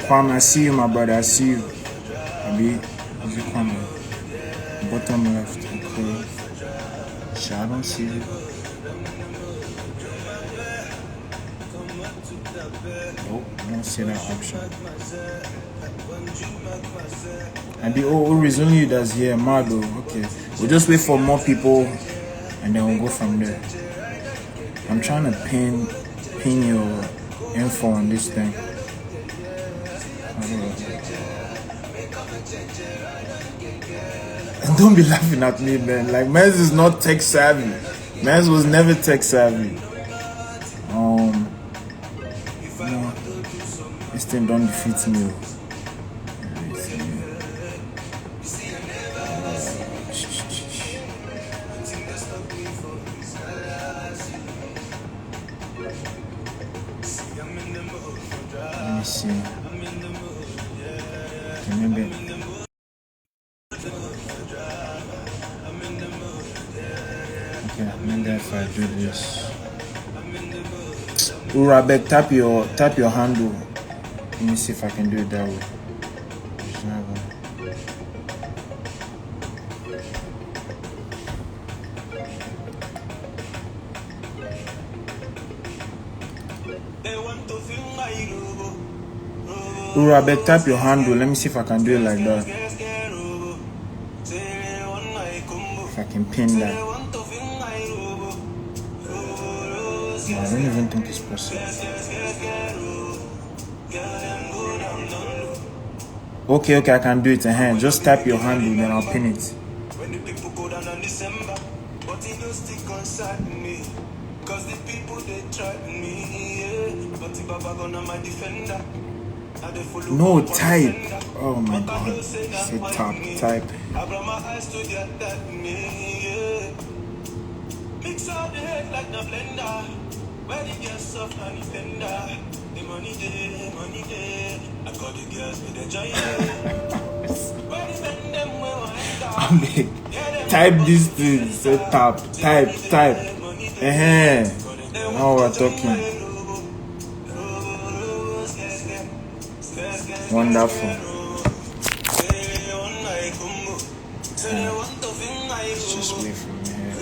Kwame, I see you, my brother. I see you. Abi, is it Kwame? Bottom left. Okay. Sure, I don't see you. Nope, I don't see that option. And the Uru only you that's here, Margo. Okay, we'll just wait for more people, and then we'll go from there. I'm trying to pin your info on this thing. And don't be laughing at me, man. Like, Mez is not tech savvy. Mez was never tech savvy. No, this thing don't defeat me. Let me see. Okay, maybe. Okay, maybe if I do this. Urabek, tap your handle. Let me see if I can do it that way. Urabek, tap your handle. Let me see if I can do it like that. If I can pin that. No, I don't even think it's possible. Okay, I can do it. Just tap your handle, then I'll pin it. When the people go down on December, but he don't stick on me. Cause the people they try me, but the Baba gonna my defender. No, type. Oh my god. Say type. I brought my eyes to the attack me. Mix out the head like the blender. Where the girls soft and the tender. The money there. I got the girls with the giant. Where the spend them where I type this thing. Say type. Now we're talking. Wonderful. Let's just wait for me here.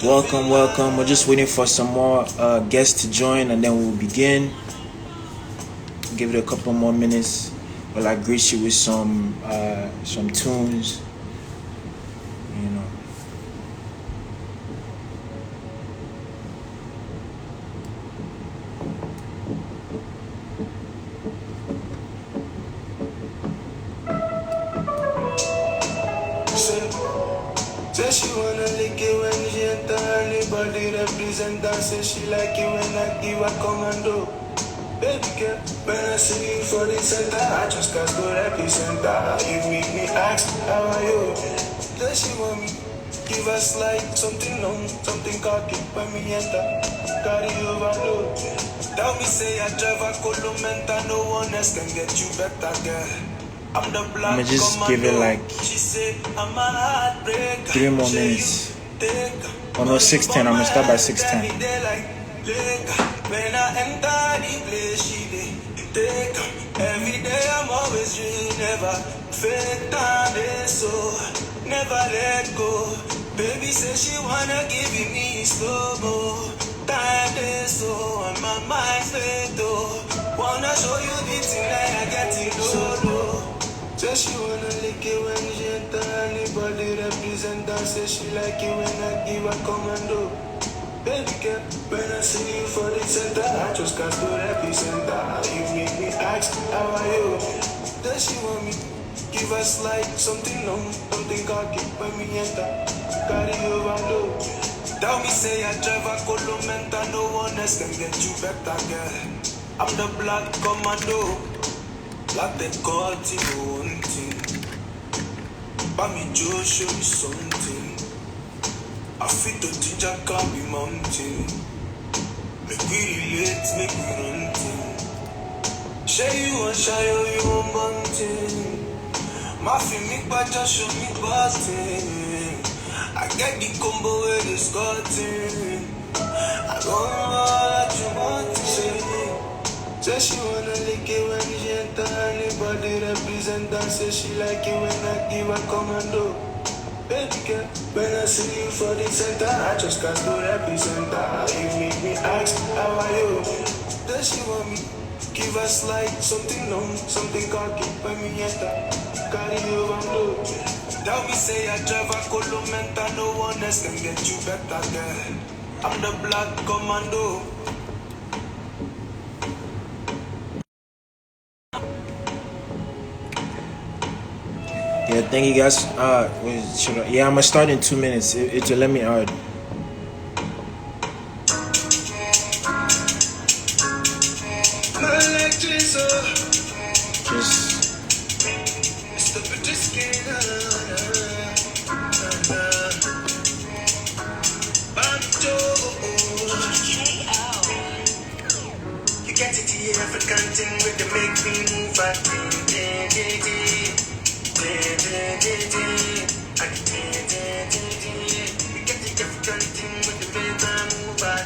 Welcome. We're just waiting for some more guests to join, and then we'll begin. Give it a couple more minutes while I greet you with some tunes. You know. Say she wanna lick it when she enter anybody represent her. Say she like it when I give her commando. Baby girl, when I see you for the center, I just got to represent her. You make me ask, how are you? Say she want me, give us like something long, something cocky when me enter. Carry overload. Tell me say I drive a Colomenta, no one else can get you better, girl. I'm the black. I'm gonna just give it like 3 more minutes. Oh no, 6:10. I'm gonna start by 6:10. When I enter the place, she take every day. I'm always dreaming, never fake time, so never let go. Baby say she wanna give me slow mo. Time so on my mind fade though. Wanna show you the thing that I get it low. Say she wanna lick it when she enter anybody represent her. Say she like it when I give her commando. Baby girl, when I see you for the center, I just got to represent her. You make me ask, how are you? Then she want me, give us like something long, something cocky when me enter. Carry overload. Tell me say I drive a Colomenta, no one else can get you better, girl. I'm the black commando. Like they call it one thing. But me Joe show me something. I feel the teacher can be mountain. Make we relate, make we run thing. Share you and share you on mountain. My feel me but just show me button. I Get the combo with the Scotty. I go all that you want to say. Say she wanna lick it when she enter. Anybody represent her. Say she like it when I give her commando. Baby girl, when I see you for the center, I just can't do represent her. You make me ask, how are you? Does she want me? Give us like something long, something cocky when me enter. Carry overload. Tell me say I drive a Colomenta, no one else can get you better, girl. I'm the black commando. Yeah, thank you guys. Yeah, I'm gonna start in 2 minutes. It will let me just. You get it here, African thing with the make me move back. You get the African thing with the make me move back.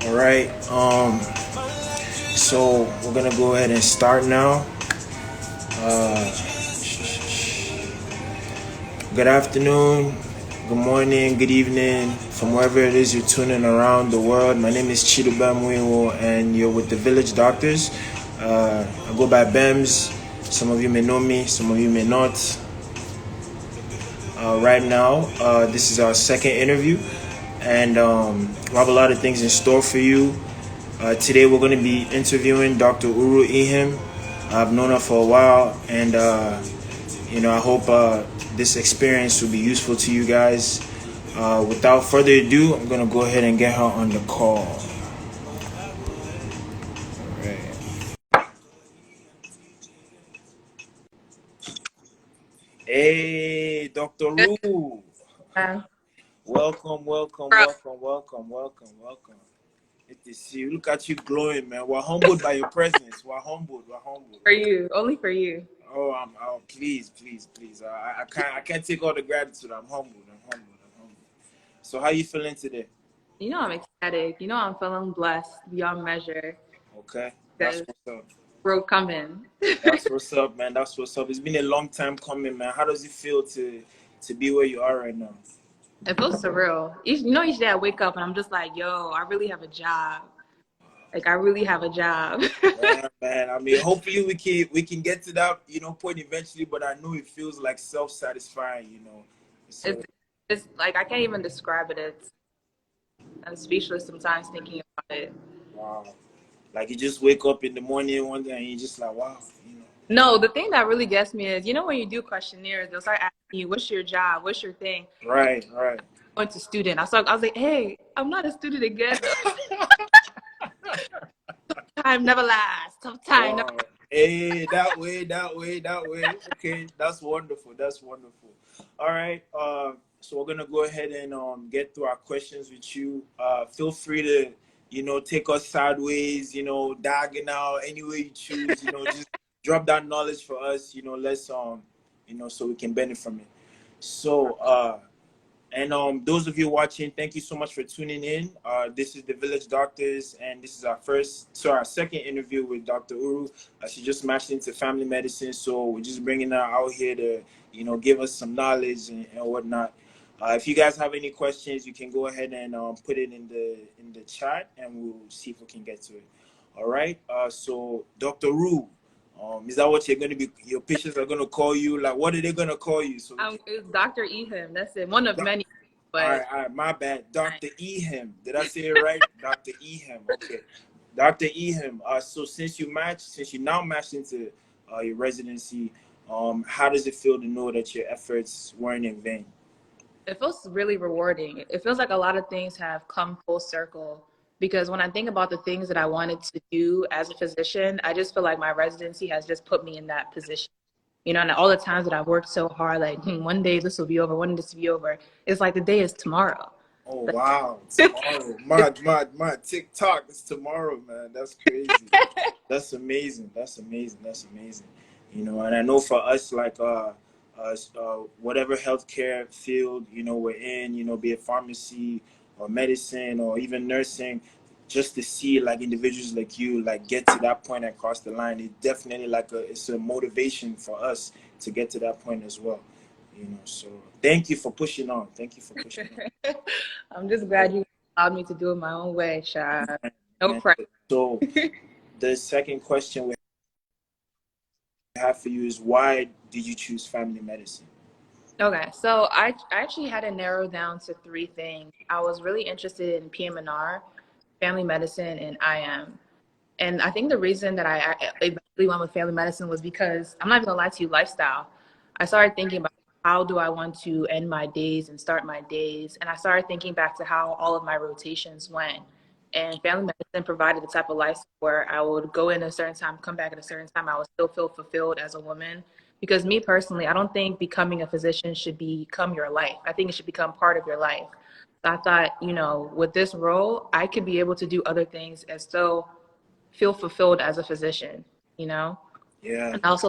All right. So we're gonna go ahead and start now. Good afternoon, good morning, good evening, from wherever it is you're tuning around the world. My name is Chiduba Muiwo, and you're with the Village Doctors. I go by Bems. Some of you may know me, some of you may not. Right now, this is our second interview, and we have a lot of things in store for you. Today, we're going to be interviewing Dr. Uru Ihim. I've known her for a while, and I hope this experience will be useful to you guys. Without further ado, I'm going to go ahead and get her on the call. All right. Hey, Dr. Uru. Welcome. Good to see you. Look at you glowing, man. We're humbled by your presence. We're humbled. For you, only for you. Oh, please. I can't take all the gratitude. I'm humbled. So how you feeling today? I'm ecstatic. I'm feeling blessed beyond measure. Okay, that's what's up. We're coming. That's what's up, man. That's what's up. It's been a long time coming, man. How does it feel to be where you are right now? It feels surreal. Each day I wake up and I'm just like, yo, I really have a job. Like, I really have a job. Yeah, man. I mean, hopefully we can get to that, point eventually, but I know it feels like self-satisfying, So, it's like, I can't even describe it. I'm speechless sometimes thinking about it. Wow. Like, you just wake up in the morning one day and you're just like, wow, No, the thing that really gets me is, when you do questionnaires, they'll start asking you, what's your job? What's your thing? Right. I went to student. I was like, hey, I'm not a student again. Time never lasts. Tough time. Wow. Hey, that way. Okay, that's wonderful. All right. So we're gonna go ahead and get through our questions with you. Feel free to, take us sideways, diagonal, any way you choose. Just drop that knowledge for us. Let's so we can benefit from it. So And those of you watching, thank you so much for tuning in. This is the Village Doctors, and this is our second interview with Dr. Uru. She just matched into family medicine, so we're just bringing her out here to, give us some knowledge and whatnot. If you guys have any questions, you can go ahead and put it in the chat, and we'll see if we can get to it. All right. So Dr. Uru, is that what you're going to be? Your patients are going to call you? Like, what are they going to call you? So It's Dr. Ihim. That's it. One of many. all But right, my bad. Dr. Ihim. Did I say it right? Dr. Ihim. Okay. Dr. Ihim. So since you now matched into your residency, how does it feel to know that your efforts weren't in vain? it feels really rewarding. It feels like a lot of things have come full circle because when I think about the things that I wanted to do as a physician, I just feel like my residency has just put me in that position. And all the times that I've worked so hard, like, one day this will be over, one day this will be over. It's like the day is tomorrow. Oh wow, tomorrow. My TikTok is tomorrow, man. That's crazy. That's amazing. That's amazing. That's amazing. And I know for us, like whatever healthcare field we're in, be it pharmacy or medicine or even nursing, just to see like individuals like you like get to that point and cross the line, it definitely it's a motivation for us to get to that point as well. So thank you for pushing on. Thank you for pushing on. I'm just glad you allowed me to do it my own way, Sha. No pressure. So the second question we have for you is, why did you choose family medicine? Okay, so I actually had it narrowed down to three things. I was really interested in PM&R, family medicine, and IM. And I think the reason that I eventually went with family medicine was because, I'm not even gonna lie to you, lifestyle. I started thinking about how do I want to end my days and start my days. And I started thinking back to how all of my rotations went. And family medicine provided the type of life where I would go in at a certain time, come back at a certain time. I would still feel fulfilled as a woman. Because me personally, I don't think becoming a physician should become your life. I think it should become part of your life. So I thought, with this role, I could be able to do other things and still feel fulfilled as a physician, Yeah. And also,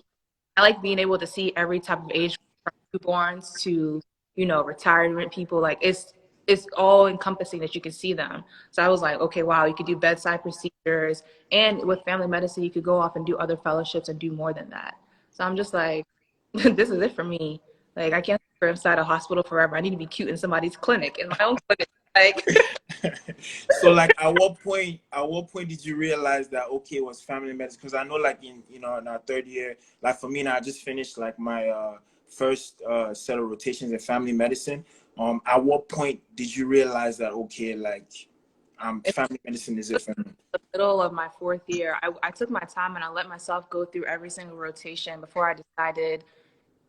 I like being able to see every type of age, from newborns to, retirement people. Like it's all encompassing that you can see them. So I was like, okay, wow, you could do bedside procedures, and with family medicine, you could go off and do other fellowships and do more than that. So I'm just like, this is it for me. Like, I can't stay inside a hospital forever. I need to be cute in somebody's clinic, in my own clinic. Like, so like at what point did you realize that okay, it was family medicine? Because I know like in our third year, like for me now, I just finished like my first set of rotations in family medicine. At what point did you realize that okay, like family medicine is it for me? The middle of my fourth year, I took my time and I let myself go through every single rotation before I decided,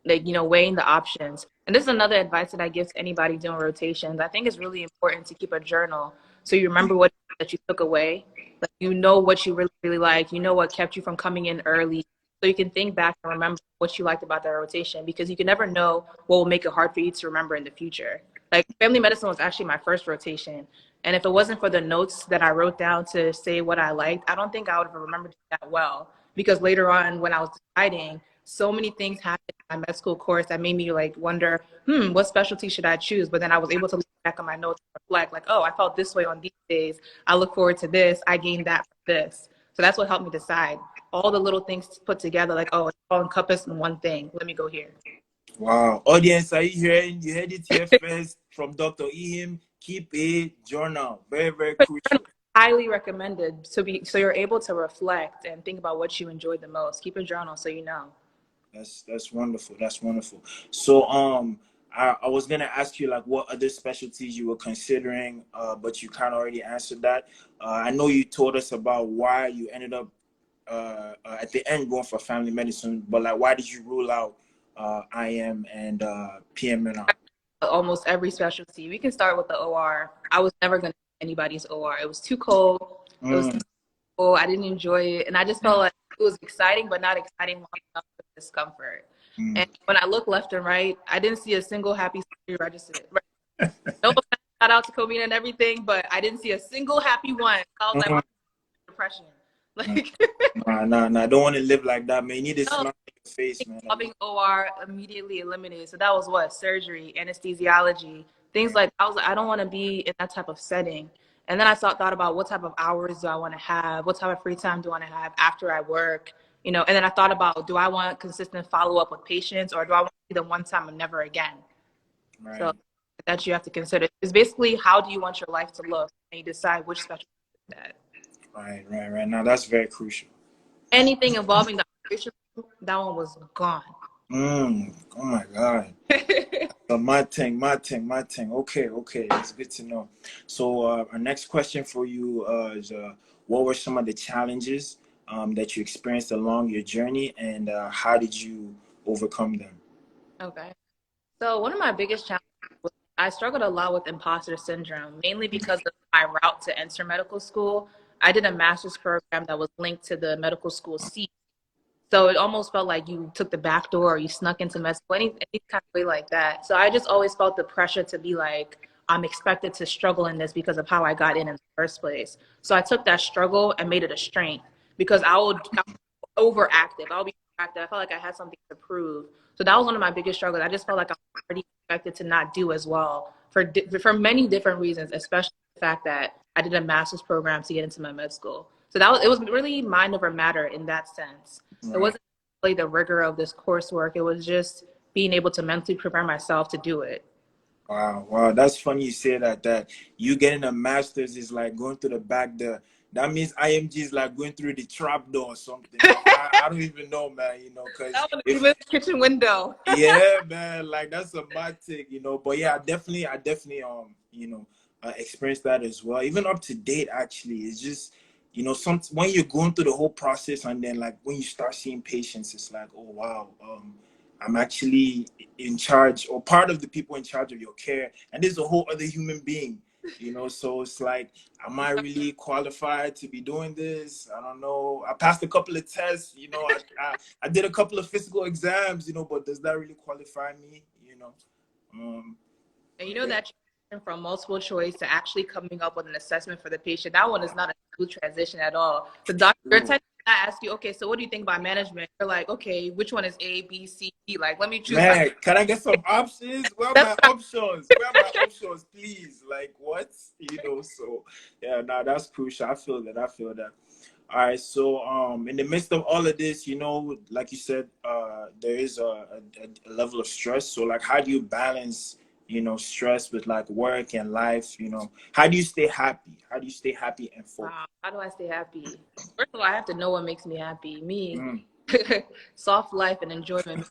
like, weighing the options. And this is another advice that I give to anybody doing rotations. I think it's really important to keep a journal so you remember what that you took away. Like, what you really, really like. What kept you from coming in early. So you can think back and remember what you liked about that rotation, because you can never know what will make it hard for you to remember in the future. Like, family medicine was actually my first rotation. And if it wasn't for the notes that I wrote down to say what I liked, I don't think I would have remembered that well. Because later on, when I was deciding, so many things happened in my med school course that made me like wonder, what specialty should I choose? But then I was able to look back on my notes and reflect, like, oh, I felt this way on these days. I look forward to this. I gained that from this. So that's what helped me decide. All the little things put together, like, oh, it's all encompassed in one thing. Let me go here. Wow. Audience, are you hearing? You heard it here first from Dr. Ihim. Keep a journal. Very, very crucial. Highly recommended so you're able to reflect and think about what you enjoyed the most. Keep a journal so you know. That's wonderful. That's wonderful. So I was gonna ask you like what other specialties you were considering, but you kind of already answered that. I know you told us about why you ended up at the end going for family medicine, but like why did you rule out IM and PM&R? Almost every specialty. We can start with the OR. I was never gonna do anybody's OR. It was too cold. It was too cold. I didn't enjoy it, and I just felt like it was exciting, but not exciting long enough for discomfort. And when I look left and right, I didn't see a single happy registered. No, shout out to Comina and everything, but I didn't see a single happy one. I was like, depression. Like, nah. I don't want to live like that, man. You need to smile on your face, man. Loving OR immediately eliminated. So that was what? Surgery, anesthesiology, things like I was like, I don't want to be in that type of setting. And then I thought about what type of hours do I want to have? What type of free time do I want to have after I work? You know, and then I thought about, do I want consistent follow up with patients, or do I want to be the one time and never again? So Right. that you have to consider. It's basically, how do you want your life to look, and you decide which specialty is that. Right. Now that's very crucial. Anything involving the operation, that one was gone. Oh my God. So my thing. Okay. That's good to know. So our next question for you is what were some of the challenges that you experienced along your journey, and how did you overcome them? Okay. So one of my biggest challenges was I struggled a lot with imposter syndrome, mainly because of my route to enter medical school. I did a master's program that was linked to the medical school seat. So it almost felt like you took the back door, or you snuck into med school, any kind of way like that. So I just always felt the pressure to be like, I'm expected to struggle in this because of how I got in the first place. So I took that struggle and made it a strength, because I would overactive. I would be active. I felt like I had something to prove. So that was one of my biggest struggles. I just felt like I was already expected to not do as well for many different reasons, especially the fact that I did a master's program to get into my med school. So it was really mind over matter in that sense. It Right. wasn't really the rigor of this coursework. It was just being able to mentally prepare myself to do it. Wow. That's funny you say that. That you getting a master's is like going through the back door. That means IMG is like going through the trap door or something. I don't even know, man. Because That was if even the kitchen window. yeah, man, like that's a mad thing. But yeah, I definitely experienced that as well. Even up to date, actually, it's just some when you're going through the whole process, and then like when you start seeing patients, it's like, oh wow, I'm actually in charge, or part of the people in charge of your care, and there's a whole other human being. So it's like, am I really qualified to be doing this? I don't know. I passed a couple of tests, I did a couple of physical exams, but does that really qualify me? Um, And you but know yeah. that transition from multiple choice to actually coming up with an assessment for the patient, that one is not a smooth transition at all. The doctor, your Ooh. technician ask you, okay, so what do you think about management? You're like, okay, which one is A, B, C, D? Like, let me choose my. Man, can I get some options? Where are That's my options? Where are my options, please? Like what? So yeah, nah, that's crucial. I feel that. All right, so in the midst of all of this, like you said, there is a level of stress. So like, how do you balance, stress with like work and life? How do you stay happy? How do you stay happy and focused? wow. How do I stay happy? First of all, I have to know what makes me happy. Me, Mm. soft life and enjoyment.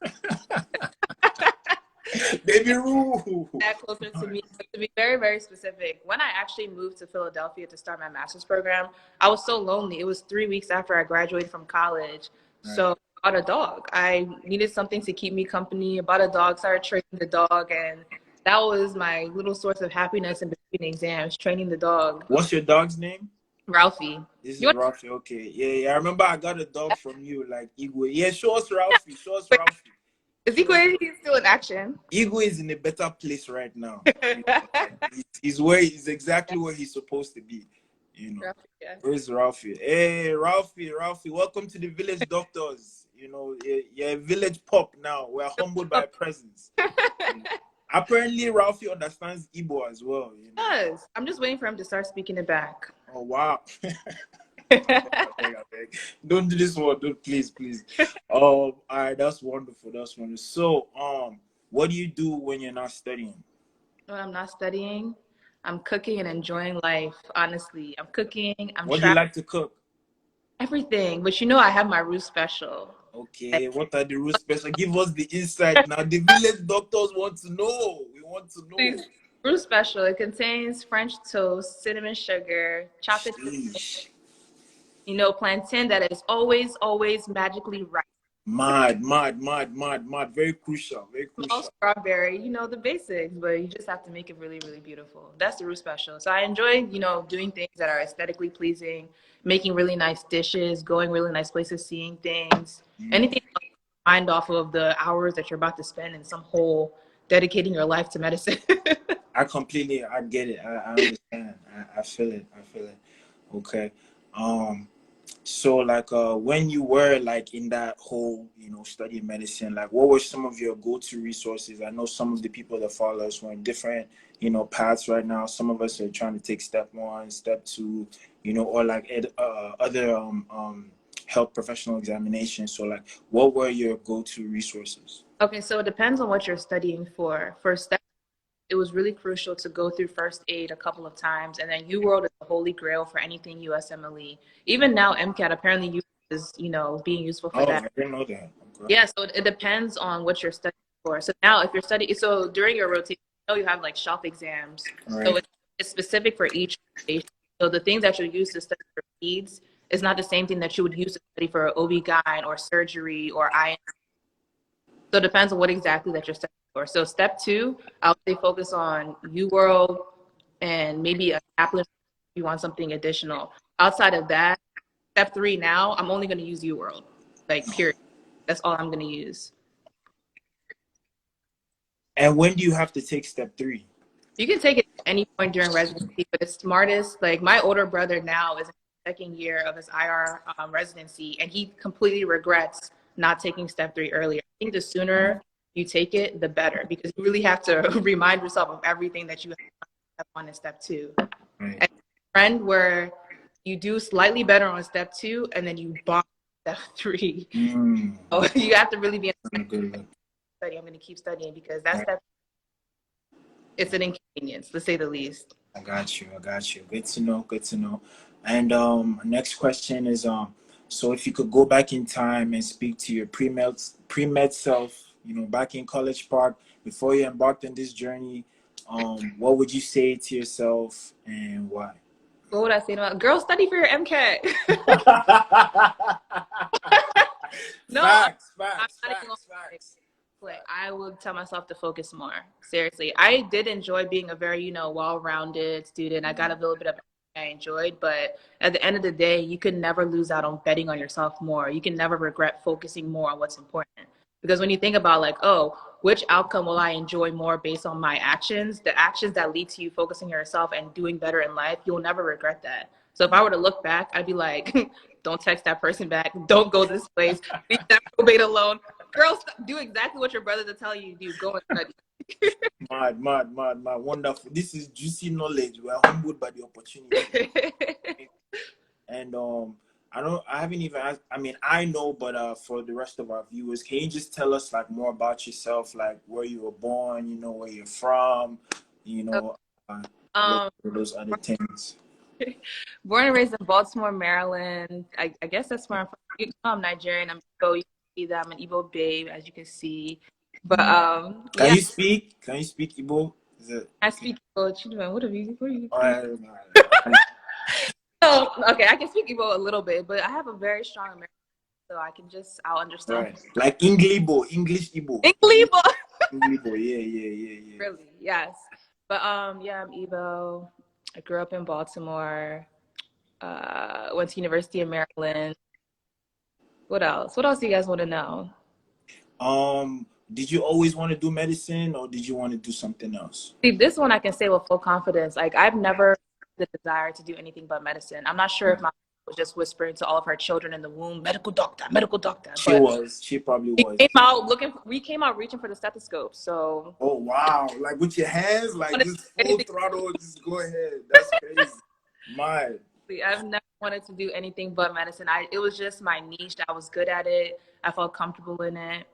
Baby Roo. That closer to me. To be very, very specific, when I actually moved to Philadelphia to start my master's program, I was so lonely. It was 3 weeks after I graduated from college. Right. So I bought a dog. I needed something to keep me company. I bought a dog, started training the dog, and that was my little source of happiness in between exams, training the dog. What's your dog's name? Ralphie. This You is want Ralphie. Okay. Yeah. I remember I got a dog from you, like Igwe. Yeah, show us Ralphie. Show us wait, Ralphie. is he going? He's still in action. Igwe is in a better place right now. Like he's exactly where he's supposed to be. Ralphie, yeah. Where's Ralphie? Hey, Ralphie, welcome to the village doctors. You're a village pup now. We're humbled by presence. Apparently, Ralphie understands Igbo as well. Yes. I'm just waiting for him to start speaking it back. Oh wow. I beg. Don't do this one. Don't, please. All right, that's wonderful. So, what do you do when you're not studying? When I'm not studying, I'm cooking and enjoying life. Honestly, I'm cooking. I'm What do you traveling. like to cook? Everything. But you know, I have my root special. Okay, what are the rules special? Give us the insight now. The village doctors want to know. We want to know. Please, root special. It contains French toast, cinnamon sugar, chocolate, Sheesh. plantain that is always, always magically right. Mad. Very crucial. Small strawberry, the basics, but you just have to make it really, really beautiful. That's the root special. So I enjoy, doing things that are aesthetically pleasing, making really nice dishes, going really nice places, seeing things, anything to take your mind off of the hours that you're about to spend in some hole dedicating your life to medicine. I get it. I understand. I feel it. Okay. So like when you were like in that whole studying medicine, like what were some of your go-to resources? I know some of the people that follow us were in different paths right now. Some of us are trying to take step one, step two, or like other health professional examinations. So like, what were your go-to resources? Okay, so it depends on what you're studying for. For step, it was really crucial to go through first aid a couple of times, and then UWorld is the holy grail for anything USMLE. Even now, MCAT apparently is being useful for Oh, that. I didn't know that. Okay. Yeah, so it depends on what you're studying for. So now, if you're studying, so during your rotation, you have like shelf exams. All So right. it's specific for each rotation. So the things that you use to study for peds is not the same thing that you would use to study for OB-GYN or surgery or IN. So it depends on what exactly that you're studying for. So step two, I'll say focus on UWorld and maybe a Kaplan if you want something additional. Outside of that, step three now, I'm only going to use UWorld, like period. That's all I'm going to use. And when do you have to take step three? You can take it at any point during residency, but the smartest, like my older brother now is in the second year of his IR residency, and he completely regrets not taking step three earlier. I think the sooner you take it, the better, because you really have to remind yourself of everything that you have step one and step two. Right. And trend where you do slightly better on step two, and then you bomb step three. So you have to really be in study. I'm going to keep studying because that's step. It's an inconvenience, to say the least. I got you. Good to know. And next question is so if you could go back in time and speak to your pre-med self, back in College Park before you embarked on this journey, what would you say to yourself and why? What would I say to girl, study for your MCAT? No, Facts. Like, I would tell myself to focus more. Seriously. I did enjoy being a very, well-rounded student. I got a little bit of I enjoyed, but at the end of the day, you could never lose out on betting on yourself more. You can never regret focusing more on what's important. Because when you think about like, oh, which outcome will I enjoy more based on my actions? The actions that lead to you focusing on yourself and doing better in life, you'll never regret that. So if I were to look back, I'd be like, don't text that person back. Don't go this place. Leave that probate alone. Girls, do exactly what your brothers are telling you to do. Go and study. Mad. Wonderful. This is juicy knowledge. We are humbled by the opportunity. And I haven't even asked, I know, but for the rest of our viewers, can you just tell us like more about yourself, like where you were born, where you're from, those other things. Born and raised in Baltimore, Maryland. I guess that's where I'm from. You know, I'm Nigerian. I'm Igbo. You can see that I'm an Igbo babe, as you can see. But Can you speak Igbo? I speak Igbo. Children, what are you? All So, okay, I can speak Igbo a little bit, but I have a very strong American, so I'll understand. Right. Like English Igbo. Igbo. Yeah. Really, yes. But I'm Igbo. I grew up in Baltimore. Went to University of Maryland. What else? What else do you guys want to know? Did you always want to do medicine, or did you want to do something else? See, this one I can say with full confidence. Like, I've never had the desire to do anything but medicine. I'm not sure if my mom was just whispering to all of her children in the womb, medical doctor. She probably was. We came out reaching for the stethoscope. So. Oh wow! Like with your hands, like just full throttle, just go ahead. That's crazy. I've never wanted to do anything but medicine. It was just my niche. I was good at it. I felt comfortable in it.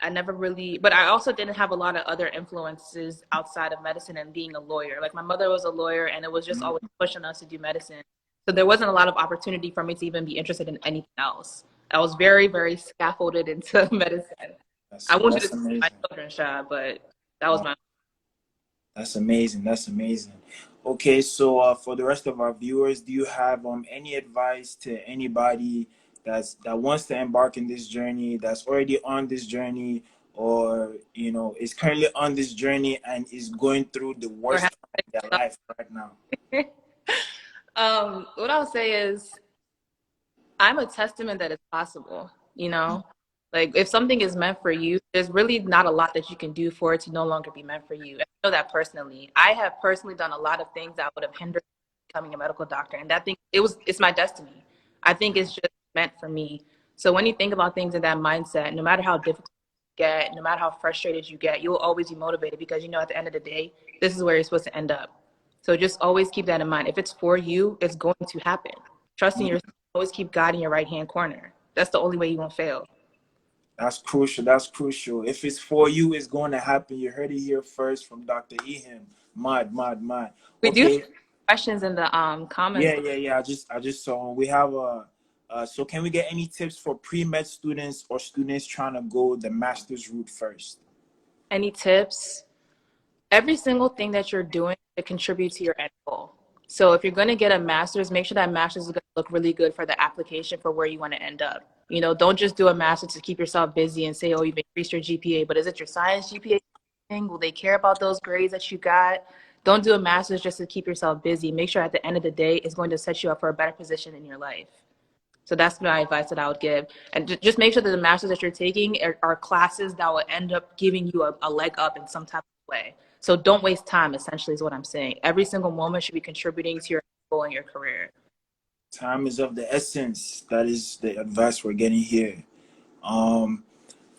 But I also didn't have a lot of other influences outside of medicine and being a lawyer. Like my mother was a lawyer, and it was just always pushing us to do medicine. So there wasn't a lot of opportunity for me to even be interested in anything else. I was very, very scaffolded into medicine. I wanted to do my children's job, but that was my. That's amazing. Okay, so for the rest of our viewers, do you have any advice to anybody that wants to embark in this journey, that's already on this journey, or is currently on this journey and is going through the worst time of their life right now? What I'll say is, I'm a testament that it's possible. Like if something is meant for you, there's really not a lot that you can do for it to no longer be meant for you. I know that personally. I have personally done a lot of things that would have hindered becoming a medical doctor, and that thing it's my destiny. I think it's just meant for me. So when you think about things in that mindset, no matter how difficult you get, no matter how frustrated you get, you'll always be motivated because at the end of the day, this is where you're supposed to end up. So just always keep that in mind. If it's for you, it's going to happen. Trust in yourself. Always keep God in your right-hand corner. That's the only way you won't fail. That's crucial. That's crucial. If it's for you, it's going to happen. You heard it here first from Dr. Ihim. Mad. We do Okay. questions in the comments. Yeah. I just saw. We have a. So can we get any tips for pre-med students or students trying to go the master's route first? Any tips? Every single thing that you're doing to contribute to your end goal. So if you're going to get a master's, make sure that master's is going to look really good for the application for where you want to end up. You know, don't just do a master's to keep yourself busy and say, oh, you've increased your GPA, but is it your science GPA thing? Will they care about those grades that you got? Don't do a master's just to keep yourself busy. Make sure at the end of the day, it's going to set you up for a better position in your life. So that's my advice that I would give. And just make sure that the masters that you're taking are classes that will end up giving you a leg up in some type of way. So don't waste time, essentially, is what I'm saying. Every single moment should be contributing to your goal in your career. Time is of the essence. That is the advice we're getting here.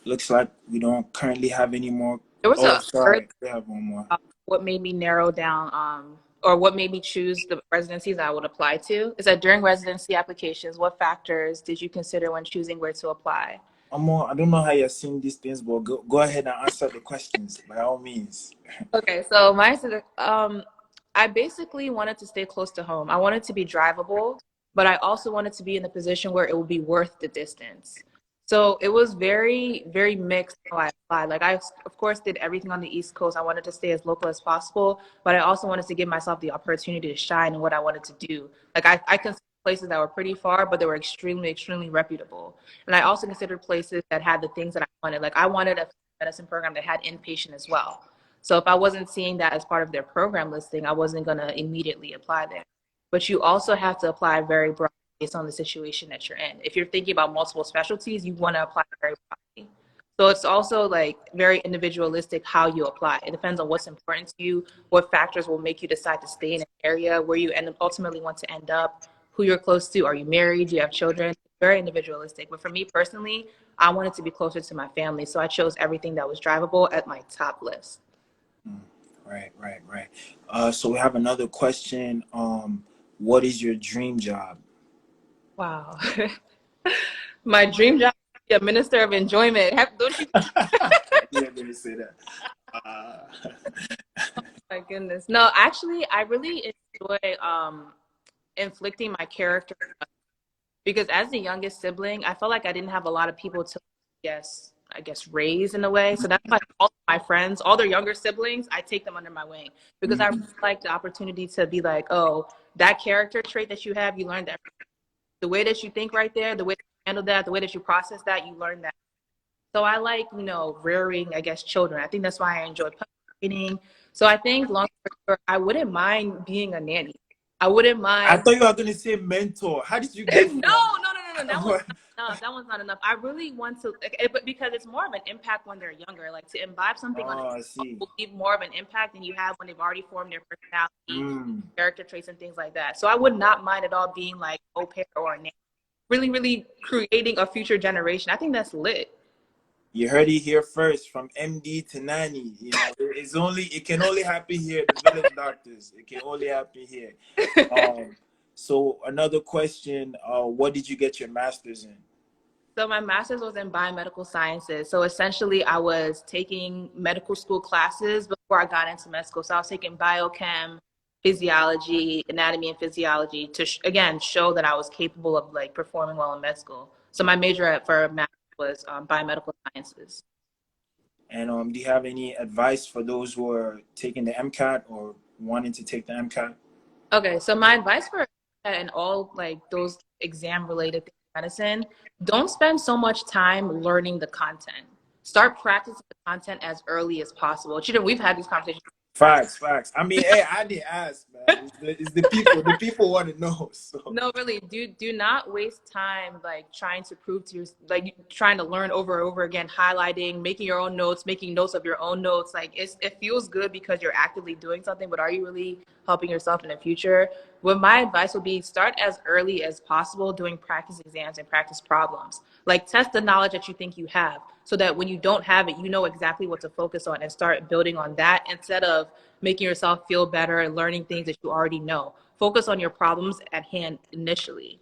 Looks like we don't currently have any more. There was sorry. We have one more. What made me narrow down or what made me choose the residencies I would apply to is that during residency applications, what factors did you consider when choosing where to apply? I don't know how you're seeing these things, but go ahead and answer the questions by all means. Okay, so I basically wanted to stay close to home. I wanted to be drivable, but I also wanted to be in a position where it would be worth the distance. So it was very, very mixed how I applied. Like I, of course, did everything on the East Coast. I wanted to stay as local as possible, but I also wanted to give myself the opportunity to shine in what I wanted to do. Like I considered places that were pretty far, but they were extremely, extremely reputable. And I also considered places that had the things that I wanted. Like I wanted a medicine program that had inpatient as well. So if I wasn't seeing that as part of their program listing, I wasn't going to immediately apply there. But you also have to apply very broadly based on the situation that you're in. If you're thinking about multiple specialties, you want to apply very broadly. So it's also like very individualistic how you apply. It depends on what's important to you, what factors will make you decide to stay in an area, where you ultimately want to end up, who you're close to. Are you married? Do you have children? Very individualistic. But for me personally, I wanted to be closer to my family. So I chose everything that was drivable at my top list. Right. So we have another question. What is your dream job? Wow. My dream job is to be a minister of enjoyment. Don't you? Yeah, let me say that. Oh my goodness. No, actually, I really enjoy inflicting my character. Because as the youngest sibling, I felt like I didn't have a lot of people to, I guess, raise in a way. So that's why all my friends, all their younger siblings, I take them under my wing. Because I really like the opportunity to be like, oh, that character trait that you have, you learned that. The way that you think right there, the way that you handle that, the way that you process that, you learn that. So I like, rearing, I guess, children. I think that's why I enjoy parenting. So I think long story short, I wouldn't mind being a nanny. I wouldn't mind. I thought you were going to say mentor. How did you get No. That one's not enough. I really want to, but because it's more of an impact when they're younger. Like to imbibe something on will leave more of an impact than you have when they've already formed their personality, character traits, and things like that. So I would not mind at all being like au pair or a nanny. Really, really creating a future generation. I think that's lit. You heard it here first, from MD to nanny. It can only happen here. The village doctors. It can only happen here. So another question, what did you get your master's in? So my master's was in biomedical sciences. So essentially I was taking medical school classes before I got into med school. So I was taking biochem, physiology, anatomy and physiology to, again, show that I was capable of like performing well in med school. So my major for master's was biomedical sciences. And do you have any advice for those who are taking the MCAT or wanting to take the MCAT? Okay, so my advice for and all like those exam related things in medicine, don't spend so much time learning the content. Start practicing the content as early as possible. We've had these conversations. Facts. I mean, hey, I didn't ask, man. It's the people. The people want to know. So no, really, do not waste time like trying to prove to trying to learn over and over again, highlighting, making your own notes, making notes of your own notes. Like it feels good because you're actively doing something, but are you really helping yourself in the future, what my advice would be, start as early as possible doing practice exams and practice problems. Like, test the knowledge that you think you have so that when you don't have it, you know exactly what to focus on and start building on that instead of making yourself feel better and learning things that you already know. Focus on your problems at hand initially.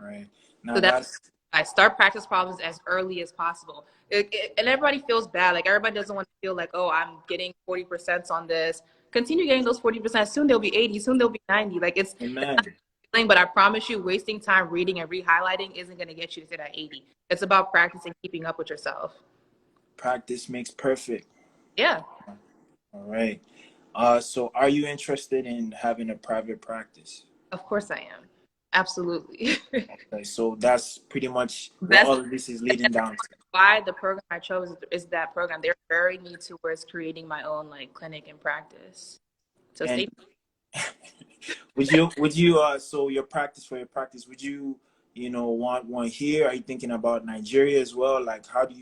Right. Now So that's, that's I start practice problems as early as possible. And everybody feels bad. Like, everybody doesn't want to feel like, oh, I'm getting 40% on this. Continue getting those 40%. Soon they'll be 80. Soon they'll be 90. Like, it's amen. feeling, but I promise you, wasting time reading and re-highlighting isn't going to get you to that 80. It's about practicing, keeping up with yourself. Practice makes perfect. Yeah. All right. So are you interested in having a private practice? Of course I am. Absolutely. Okay, so that's pretty much what That's all of this is leading down to. why the program I chose is that program. They're very new towards creating my own like clinic and practice. So And stay. would you so your practice for your practice, would you want one here? Are you thinking about Nigeria as well? Like how do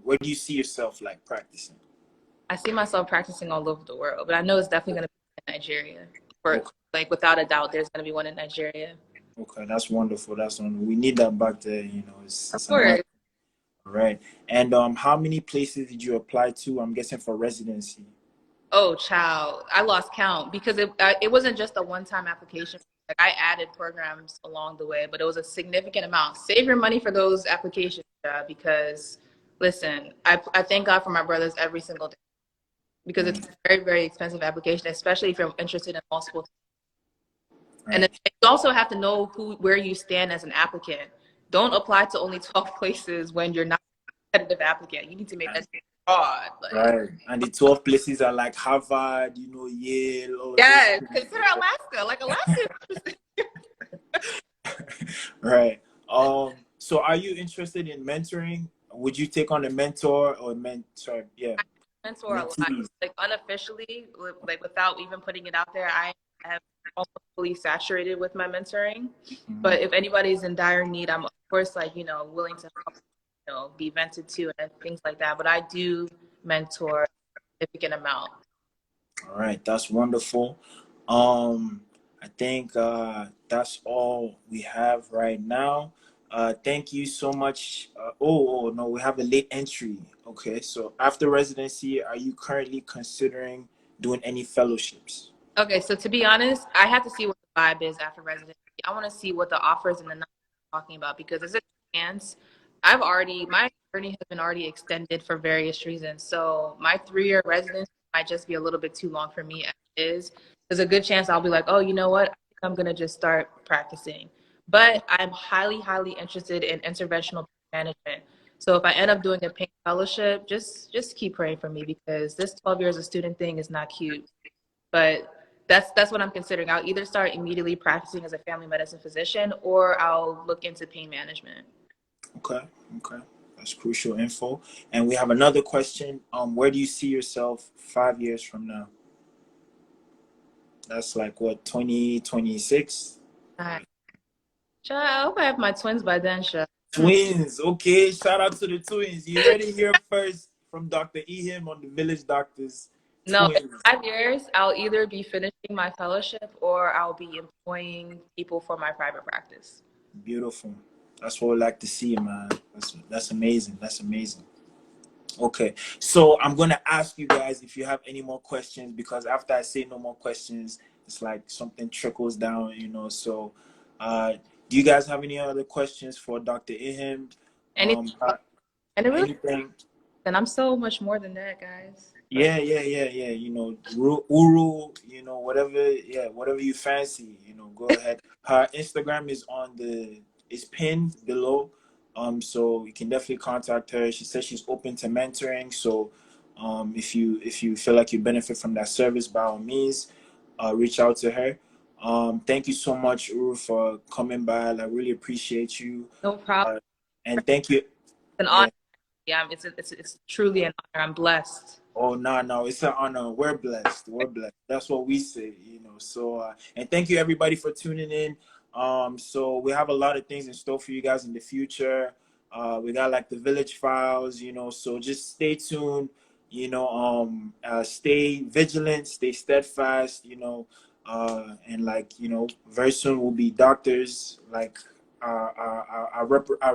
where do you see yourself like practicing? I see myself practicing all over the world, but I know it's definitely going to be in Nigeria. For Okay. like without a doubt, there's going to be one in Nigeria. Okay, that's wonderful. That's wonderful. We need that back there, Of it's a course. must. All right. And how many places did you apply to? I'm guessing for residency. Oh, child, I lost count because it wasn't just a one-time application. Like, I added programs along the way, but it was a significant amount. Save your money for those applications, because listen, I thank God for my brothers every single day because it's a very, very expensive application, especially if you're interested in multiple. And Right. you also have to know where you stand as an applicant. Don't apply to only 12 places when you're not a competitive applicant. You need to make that broad. Like, Right. And the 12 places are like Harvard, Yale, all of those yes, things. consider Alaska. Like, Alaska. Right. So are you interested in mentoring? Would you take on a mentor or mentor? Yeah. Mentor a lot. Mentees. Like, unofficially, like without even putting it out there, I have almost fully saturated with my mentoring. Mhm. But if anybody's in dire need, I'm of course willing to help, be vented to and things like that. But I do mentor a significant amount. All right, that's wonderful. I think that's all we have right now. Thank you so much. Oh no, we have a late entry. Okay, so after residency, are you currently considering doing any fellowships? Okay, so to be honest, I have to see what the vibe is after residency. I want to see what the offers and the numbers are talking about because there's a chance my journey has been already extended for various reasons. So my 3-year residency might just be a little bit too long for me as it is. There's a good chance I'll be like, oh, you know what? I think I'm gonna just start practicing. But I'm highly, highly interested in interventional management. So if I end up doing a pain fellowship, just keep praying for me because this 12 years of student thing is not cute. But that's what I'm considering. I'll either start immediately practicing as a family medicine physician or I'll look into pain management. Okay, okay, that's crucial info. And we have another question. Where do you see yourself 5 years from now? That's like what, 2026? I hope I have my twins by then, Sha. Twins. Okay, shout out to the twins. You heard it here first from Dr. Ihim on the Village Doctors. No, in Twins. 5 years, I'll either be finishing my fellowship or I'll be employing people for my private practice. Beautiful. That's what we like to see, man. That's amazing. That's amazing. Okay, so I'm gonna ask you guys if you have any more questions because after I say no more questions, it's like something trickles down, So, do you guys have any other questions for Dr. Ihim? Anything, and it really, Anything? and I'm so much more than that, guys. Yeah. Uru, whatever, yeah, whatever you fancy, go ahead. Her Instagram is pinned below. So you can definitely contact her. She says she's open to mentoring. So if you feel like you benefit from that service, by all means, reach out to her. Thank you so much, Uru, for coming by. I really appreciate you. No problem. And thank you. It's an honor. Yeah, it's truly an honor. I'm blessed. Oh no, it's an honor. We're blessed. We're blessed. That's what we say, So and thank you everybody for tuning in. So we have a lot of things in store for you guys in the future. We got like the Village Files, so just stay tuned, stay vigilant, stay steadfast, And like, you know, very soon we'll be doctors, like our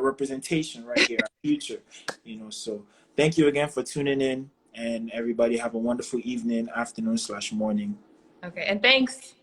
representation right here, our future, you know. So thank you again for tuning in, and everybody have a wonderful evening, afternoon/morning. Okay, and thanks.